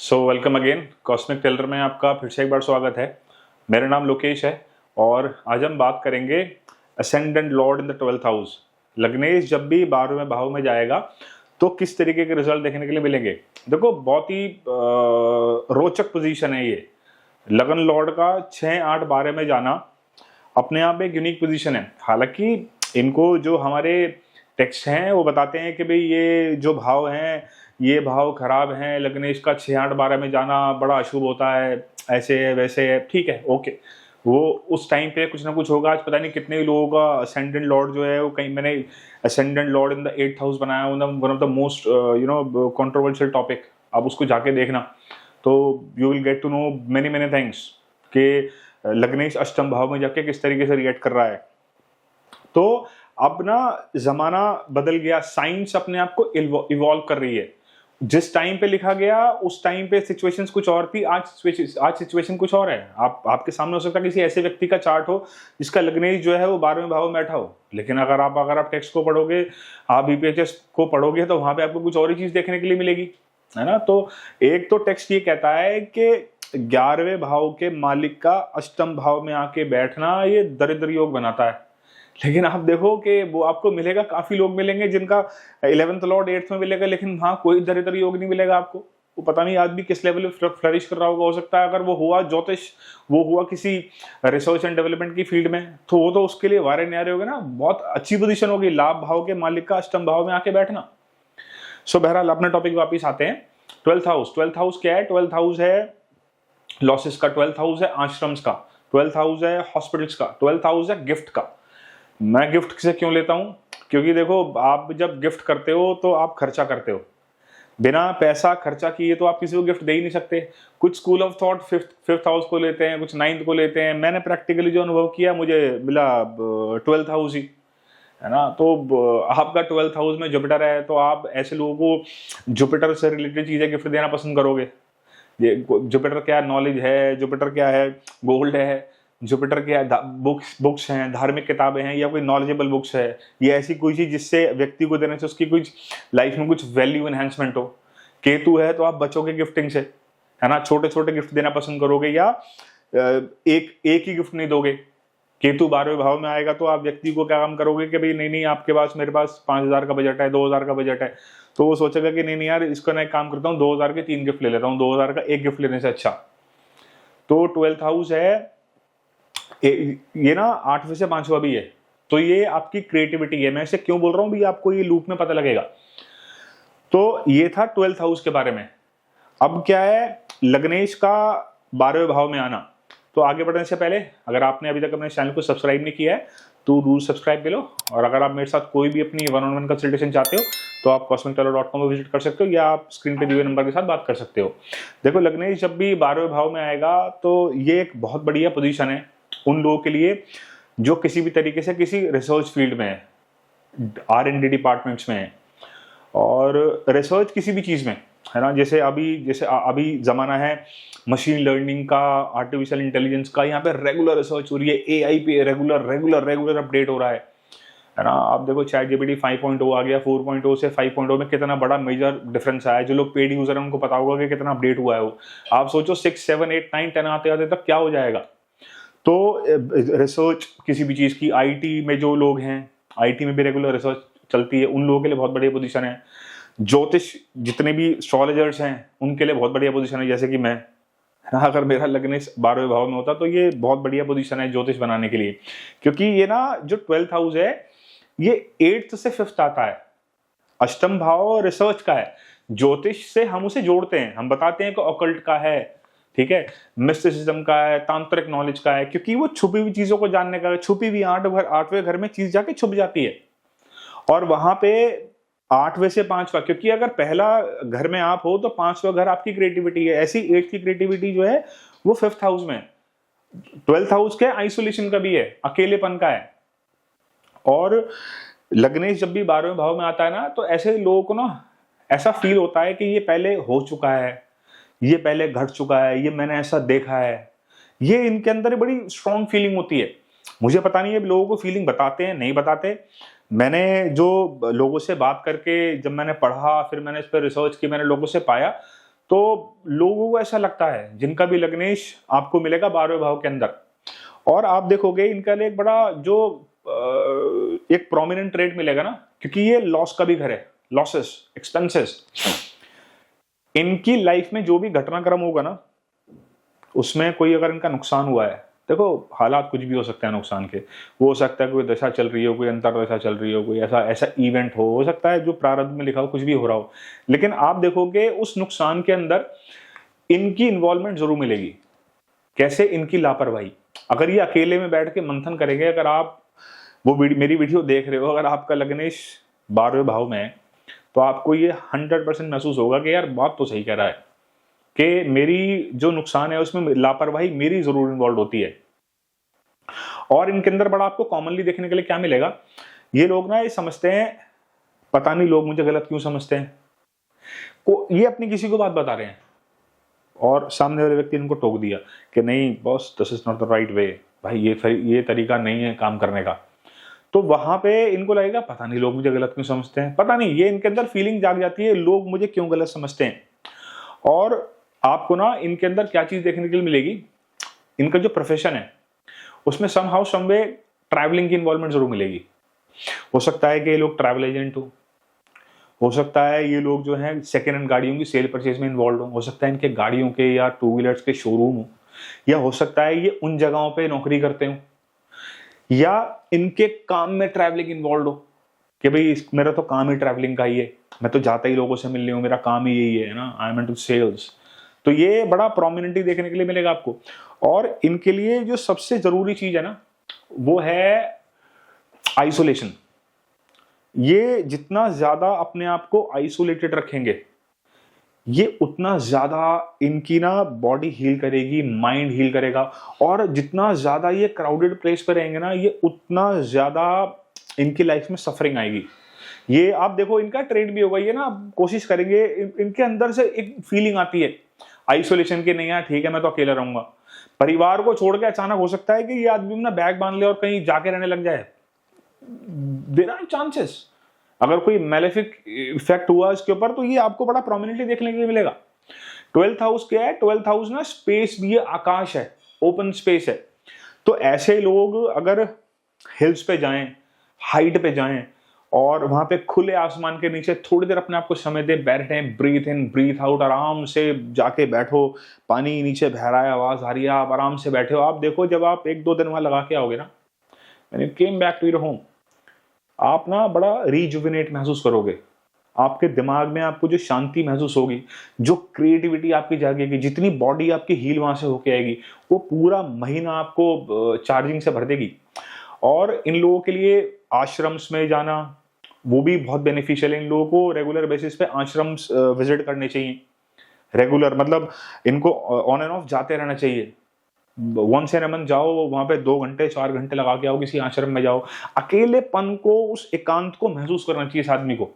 Welcome again cosmic Taylor में आपका फिर से एक बार स्वागत है। मेरा नाम लोकेश है और आज हम बात करेंगे ascendant lord in the 12th house. लग्नेश जब भी 12वें भाव में जाएगा तो किस तरीके के रिजल्ट देखने के लिए मिलेंगे। देखो, बहुत ही रोचक पोजीशन है ये। लगन लॉर्ड का 6, 8, 12 में जाना अपने आप एक यूनिक पोजीशन है। हालांकि इनको जो हमारे टेक्स्ट हैं वो बताते हैं कि भाई ये जो भाव हैं ये भाव खराब हैं, लग्नेश का 6, 8, 12 में जाना बड़ा अशुभ होता है, ऐसे है वैसे है। ठीक है, ओके, वो उस टाइम पे कुछ ना कुछ होगा। आज पता नहीं कितने लोगों का असेंडेंट लॉर्ड जो है वो कहीं मैंने ascendant lord in the 8th house बनाया, one of the most controversial topic. आप उसको जाके देखना तो you will get to know many many things कि लग्नेश अष्टम भाव में जाके किस तरीके से रिएक्ट कर रहा है। तो अब ना जमाना बदल गया, साइंस अपने आप को इवॉल्व कर रही है। जिस टाइम पे लिखा गया उस टाइम पे सिचुएशंस कुछ और थी, आज सिचुएशन कुछ और है। आपके सामने हो सकता है किसी ऐसे व्यक्ति का चार्ट हो जिसका लग्नेश जो है वो 12वें भाव में बैठा हो, लेकिन अगर आप टेक्स्ट को पढ़ोगे, आप बीपीएचएस को पढ़ोगे तो वहां पे आपको कुछ और ही चीज देखने के लिए मिलेगी, है ना। तो एक तो टेक्स्ट ये कहता है कि 11वें भाव के मालिक का अष्टम भाव में आके बैठना ये दरिद्र योग बनाता है। लेकिन आप देखो कि वो आपको मिलेगा, काफी लोग मिलेंगे जिनका 11th लॉर्ड 8th में मिलेगा, लेकिन हाँ कोई दरिद्र योग नहीं मिलेगा आपको। वो पता नहीं आदमी किस लेवल पे फ्लरिश कर रहा होगा। हो सकता है अगर वो हुआ ज्योतिष, वो हुआ किसी रिसर्च एंड डेवलपमेंट की फील्ड में, तो वो तो उसके लिए वारे न्यारे होगे ना, बहुत अच्छी पोजीशन होगी लाभ भाव के मालिक का अष्टम भाव में आके बैठना। सो बहरहाल अपने टॉपिक वापिस आते हैं। 12th हाउस, 12th हाउस क्या है? 12th हाउस है लॉसेस का, 12th हाउस है आश्रम्स का, 12th हाउस है हॉस्पिटल्स का, 12th हाउस है गिफ्ट का। मैं गिफ्ट से क्यों लेता हूं? क्योंकि देखो, आप जब गिफ्ट करते हो तो आप खर्चा करते हो। बिना पैसा खर्चा किए तो आप किसी को गिफ्ट दे ही नहीं सकते। कुछ school of thought fifth house को लेते हैं, कुछ 9th को लेते हैं। मैंने प्रैक्टिकली जो अनुभव किया मुझे मिला 12th हाउस ही, है ना। तो आपका 12th हाउस में जुपिटर है तो आप ऐसे लोगों को जुपिटर से रिलेटेड चीजें गिफ्ट देना पसंद करोगे। ये जुपिटर क्या नॉलेज है, जुपिटर क्या है गोल्ड है, जुपिटर क्या बुक्स हैं, धार्मिक किताबें हैं, या कोई नॉलेजेबल बुक्स है, ये ऐसी कोई चीज जिससे व्यक्ति को देने से उसकी कुछ लाइफ में कुछ वैल्यू एनहांसमेंट हो। केतु है तो आप बचोगे गिफ्टिंग से, है ना। छोटे छोटे गिफ्ट देना पसंद करोगे या एक ही गिफ्ट नहीं दोगे। केतु 12वें भाव में आएगा तो आप व्यक्ति को क्या काम करोगे कि भाई नहीं आपके पास, मेरे पास 5000 का बजट है, 2000 का बजट है, तो वो सोचेगा कि नहीं यार इसका मैं काम करता हूँ 2000 के 3 गिफ्ट ले लेता हूँ, 2000 का एक गिफ्ट लेने से अच्छा। तो 12th हाउस है ये ना 8वें से 5वां भी है, तो ये आपकी क्रिएटिविटी है। मैं इसे क्यों बोल रहा हूं भी आपको ये लूप में पता लगेगा। तो ये था 12th हाउस के बारे में। अब क्या है लग्नेश का 12वें भाव में आना। तो आगे बढ़ने से पहले अगर आपने अभी तक अपने चैनल को सब्सक्राइब नहीं किया है तो जरूर सब्सक्राइब कर लो, और अगर आप मेरे साथ कोई भी अपनी 1-on-1 कंसल्टेशन चाहते हो तो आप cosmictarot.com पर विजिट कर सकते हो, या आप स्क्रीन पे दिए हुए नंबर के साथ बात कर सकते हो। देखो, लग्नेश जब भी 12वें भाव में आएगा तो ये एक बहुत बढ़िया पोजीशन है उन लोगों के लिए जो किसी भी तरीके से किसी रिसर्च फील्ड में है, R&D डिपार्टमेंट्स में है, और रिसर्च किसी भी चीज में, है ना। जैसे अभी जमाना है मशीन लर्निंग का, आर्टिफिशियल इंटेलिजेंस का, यहाँ पे रेगुलर रिसर्च हो रही है। AI पे रेगुलर अपडेट हो रहा है ना। आप देखो ChatGPT 5.0 आ गया, 4.0 से 5.0 में कितना बड़ा मेजर डिफरेंस आया है। जो लोग पेड यूजर हैं उनको पता होगा कि कितना अपडेट हुआ है वो। आप सोचो 6, 7, 8, 9, 10 आते आते तक क्या हो जाएगा। तो रिसर्च किसी भी चीज की, IT में जो लोग हैं, IT में भी रेगुलर रिसर्च चलती है, उन लोगों के लिए बहुत बढ़िया पोजीशन है। ज्योतिष जितने भी एस्ट्रोलॉजर्स हैं उनके लिए बहुत बढ़िया पोजीशन है, जैसे कि मैं, अगर मेरा लग्नेश 12वें भाव में होता तो ये बहुत बढ़िया पोजीशन है ज्योतिष बनाने के लिए। क्योंकि ये ना जो 12th हाउस है ये 8th से 5th आता है। अष्टम भाव रिसर्च का है, ज्योतिष से हम उसे जोड़ते हैं, हम बताते हैं कि ऑकल्ट का है, ठीक है, मिस्टिसिज्म का है, तांत्रिक नॉलेज का है, क्योंकि वो छुपी हुई चीजों को जानने का है। छुपी हुई 8वें घर में चीज जाके छुप जाती है, और वहां पे 8वें से 5वां, क्योंकि अगर पहला घर में आप हो तो 5वां घर आपकी क्रिएटिविटी है। ऐसी 8th की क्रिएटिविटी जो है वो 5th हाउस में। 12th हाउस क्या है? आइसोलेशन का भी है, अकेलेपन का है। और लग्नेश जब भी 12वें भाव में आता है ना, तो ऐसे लोगों को ना ऐसा फील होता है कि ये पहले हो चुका है, ये पहले घट चुका है, ये मैंने ऐसा देखा है। ये इनके अंदर बड़ी स्ट्रॉन्ग फीलिंग होती है। मुझे पता नहीं है लोगों को फीलिंग बताते हैं नहीं बताते। मैंने जो लोगों से बात करके, जब मैंने पढ़ा, फिर मैंने इस पर रिसर्च की, मैंने लोगों से पाया तो लोगों को ऐसा लगता है जिनका भी लग्नेश आपको मिलेगा 12वें भाव के अंदर, और आप देखोगे इनका लिए एक बड़ा जो एक प्रोमिनेंट ट्रेड मिलेगा ना, क्योंकि ये लॉस का भी घर है, लॉसेस, एक्सपेंसेस। इनकी लाइफ में जो भी घटनाक्रम होगा ना, उसमें कोई अगर इनका नुकसान हुआ है, देखो हालात कुछ भी हो सकता है नुकसान के, वो हो सकता है कोई दशा चल रही हो, कोई अंतरदशा चल रही हो, कोई ऐसा ऐसा इवेंट हो सकता है जो प्रारब्ध में लिखा हो, कुछ भी हो रहा हो, लेकिन आप देखोगे उस नुकसान के अंदर इनकी इन्वॉल्वमेंट जरूर मिलेगी। कैसे? इनकी लापरवाही। अगर ये अकेले में बैठ के मंथन करेंगे, अगर आप वो मेरी वीडियो देख रहे हो, अगर आपका लग्नेश 12वें भाव में है, तो आपको ये 100% महसूस होगा कि यार बात तो सही कह रहा है कि मेरी जो नुकसान है उसमें लापरवाही मेरी जरूर इन्वॉल्व होती है। और इनके अंदर बड़ा आपको कॉमनली देखने के लिए क्या मिलेगा, ये लोग ना ये समझते हैं, पता नहीं लोग मुझे गलत क्यों समझते हैं, ये अपनी किसी को बात बता रहे हैं और सामने वाले व्यक्ति ने इनको टोक दिया कि नहीं boss, this is not the right way, भाई ये तरीका नहीं है काम करने का। तो वहां पे इनको लगेगा पता नहीं लोग मुझे गलत क्यों समझते हैं, पता नहीं, ये इनके अंदर फीलिंग जाग जाती है लोग मुझे क्यों गलत समझते हैं। और आपको ना इनके अंदर क्या चीज देखने के लिए मिलेगी, इनका जो प्रोफेशन है उसमें समहाउ समवे ट्रैवलिंग की इन्वॉल्वमेंट जरूर मिलेगी। हो सकता है कि ये लोग ट्रैवल एजेंट हो सकता है ये लोग जो हैं सेकेंड हैंड गाड़ियों की सेल परचेज में इन्वॉल्व हो सकता है इनके गाड़ियों के या टू व्हीलर्स के शोरूम हो, या हो सकता है ये उन जगहों पे नौकरी करते हो, या इनके काम में ट्रैवलिंग इन्वॉल्व हो कि भाई मेरा तो काम ही ट्रैवलिंग का ही है, मैं तो जाता ही लोगों से मिलने हूँ, मेरा काम ही यही है ना, आई एम इनटू सेल्स। तो ये बड़ा प्रोमिनेंटली देखने के लिए मिलेगा आपको। और इनके लिए जो सबसे जरूरी चीज है ना, वो है आइसोलेशन। ये जितना ज्यादा अपने आप को आइसोलेटेड रखेंगे, ये उतना ज्यादा इनकी ना बॉडी हील करेगी, माइंड हील करेगा। और जितना ज्यादा ये क्राउडेड प्लेस पे रहेंगे ना, ये उतना ज्यादा इनकी लाइफ में सफरिंग आएगी। ये आप देखो इनका ट्रेड भी होगा, ये ना कोशिश करेंगे, इनके अंदर से एक फीलिंग आती है आइसोलेशन की, नहीं यार ठीक है मैं तो अकेला रहूंगा। परिवार को छोड़ के अचानक हो सकता है कि ये आदमी ना बैग बांध ले और कहीं जाके रहने लग जाए। देयर आर चांसेस, अगर कोई मैलेफिक इफेक्ट हुआ इसके ऊपर, तो ये आपको बड़ा प्रोमिनेंटली देखने के लिए मिलेगा। 12th हाउस क्या है? 12th हाउस ना स्पेस भी है, आकाश है, ओपन स्पेस है। तो ऐसे लोग अगर हिल्स पे जाएं, हाइट पे जाएं और वहां पे खुले आसमान के नीचे थोड़ी देर अपने आप को समय दे, बैठें, ब्रीथ इन ब्रीथ आउट, आराम से जाके बैठो, पानी नीचे बह रहा है, आवाज आ रही है, आप आराम से बैठे हो। आप देखो जब आप 1-2 दिन वहां लगा के आओगे ना, when you came back to your home, आप ना बड़ा रिजुविनेट महसूस करोगे। आपके दिमाग में आपको जो शांति महसूस होगी, जो क्रिएटिविटी आपकी जागेगी, जितनी बॉडी आपकी हील वहां से होके आएगी, वो पूरा महीना आपको चार्जिंग से भर देगी। और इन लोगों के लिए आश्रम्स में जाना वो भी बहुत बेनिफिशियल है। इन लोगों को रेगुलर बेसिस पे आश्रम्स विजिट करने चाहिए। रेगुलर मतलब इनको ऑन एंड ऑफ जाते रहना चाहिए। वंस इन अ मंथ जाओ, वहां पे 2 घंटे 4 घंटे लगा के आओ, किसी आश्रम में जाओ। अकेलेपन को, उस एकांत को महसूस करना चाहिए इस आदमी को।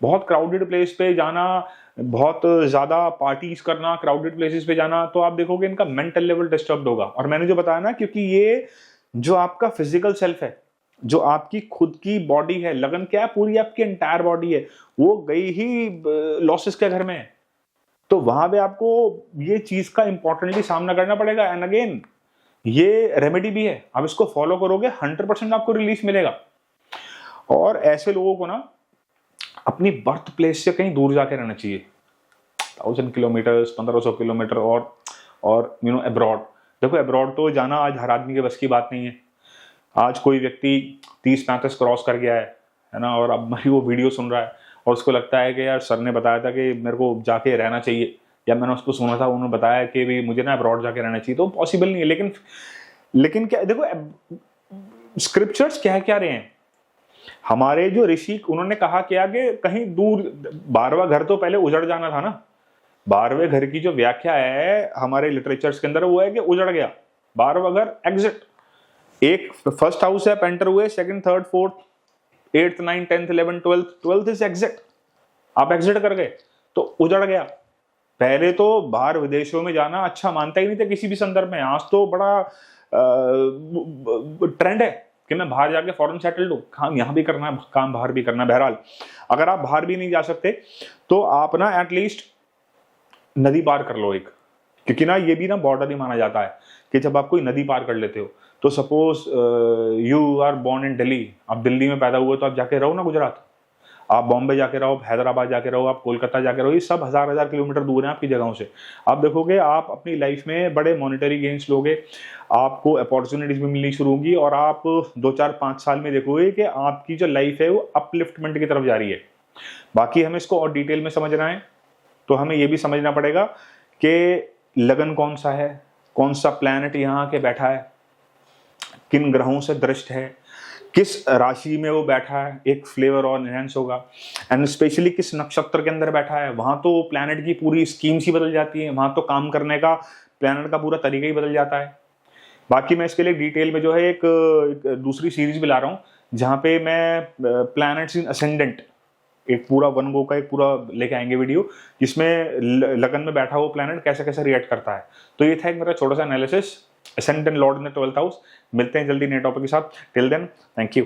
बहुत क्राउडेड प्लेस पे जाना, बहुत ज्यादा पार्टीज करना, क्राउडेड प्लेसेस पे जाना, तो आप देखोगे इनका मेंटल लेवल डिस्टर्ब होगा। और मैंने जो बताया ना, क्योंकि ये जो आपका फिजिकल सेल्फ है, जो आपकी खुद की बॉडी है, लगन क्या है, पूरी आपकी एंटायर बॉडी है, वो गई ही लॉसेस के घर में है। तो वहां पे आपको ये चीज का इंपॉर्टेंटली सामना करना पड़ेगा। एंड अगेन ये रेमेडी भी है, आप इसको फॉलो करोगे 100% आपको रिलीफ मिलेगा। और ऐसे लोगों को ना अपनी बर्थ प्लेस से कहीं दूर जाके रहना चाहिए, 1000 किलोमीटर, 1500 किलोमीटर, और यू नो अब्रॉड। देखो अब्रॉड तो जाना आज हर आदमी के बस की बात नहीं है। आज कोई व्यक्ति 30-35 क्रॉस कर गया है ना, और अब मेरी वो वीडियो सुन रहा है और उसको लगता है कि यार सर ने बताया था कि मेरे को जाके रहना चाहिए, या मैंने उसको सुना था उन्होंने बताया कि भी मुझे ना अब्रॉड जाके रहना चाहिए, तो पॉसिबल नहीं है। लेकिन क्या देखो स्क्रिप्चर्स क्या क्या रहे हैं, हमारे जो ऋषि उन्होंने कहा क्या कि कहीं दूर 12वां घर तो पहले उजड़ जाना था ना। 12वें घर की जो व्याख्या है हमारे लिटरेचर्स के अंदर वो है कि उजड़ गया। 12वां घर एग्जिट, एक फर्स्ट हाउस है, एंटर हुए, second, third, fourth, 8th, 9th, 10th, 11th, 12th is exit. आप एग्जिट कर गए तो उजड़ गया। पहले तो बाहर विदेशों में जाना अच्छा मानता ही नहीं था किसी भी संदर्भ में। आज तो बड़ा ट्रेंड है कि मैं बाहर जाके फॉरेन सेटल्ड हूँ, काम यहाँ भी करना है, काम बाहर भी करना है। बहरहाल अगर आप बाहर भी नहीं जा सकते तो आप ना एटलीस्ट नदी पार कर लो एक, क्योंकि ना ये भी ना बॉर्डर ही माना जाता है कि जब आप कोई नदी पार कर लेते हो, तो suppose you are born in Delhi, आप दिल्ली में पैदा हुए तो आप जाके रहो ना गुजरात, आप बॉम्बे जाके रहो, आप हैदराबाद जाके रहो, आप कोलकाता जाके रहो, ये सब हजार हजार किलोमीटर दूर है आपकी जगहों से। आप देखोगे आप अपनी लाइफ में बड़े मॉनिटरी गेन्स लोगे, आपको अपॉर्चुनिटीज भी मिलनी शुरू होगी, और आप 2 4 5 साल में देखोगे कि आपकी जो लाइफ है वो अपलिफ्टमेंट की तरफ जा रही है। बाकी हमें इसको और डिटेल में समझना है तो हमें ये भी समझना पड़ेगा कि लगन कौन सा है, कौन सा प्लैनेट यहाँ के बैठा है, किन ग्रहों से दृष्ट है, किस राशि में वो बैठा है, एक फ्लेवर और एनहेंस होगा, एंड स्पेशली किस नक्षत्र के अंदर बैठा है। वहां तो प्लैनेट की पूरी स्कीम्स ही बदल जाती है, वहां तो काम करने का प्लैनेट का पूरा तरीका ही बदल जाता है। बाकी मैं इसके लिए डिटेल में जो है एक दूसरी सीरीज भी ला रहा हूँ, जहाँ पे मैं प्लैनेट्स इन असेंडेंट एक पूरा वन गो का एक पूरा लेके आएंगे वीडियो, जिसमें लगन में बैठा हुआ प्लैनेट कैसे कैसे रिएक्ट करता है। तो ये था एक मेरा छोटा सा analysis ascendant lord in the 12th house. मिलते हैं जल्दी नए टॉपिक के साथ। Till then thank you.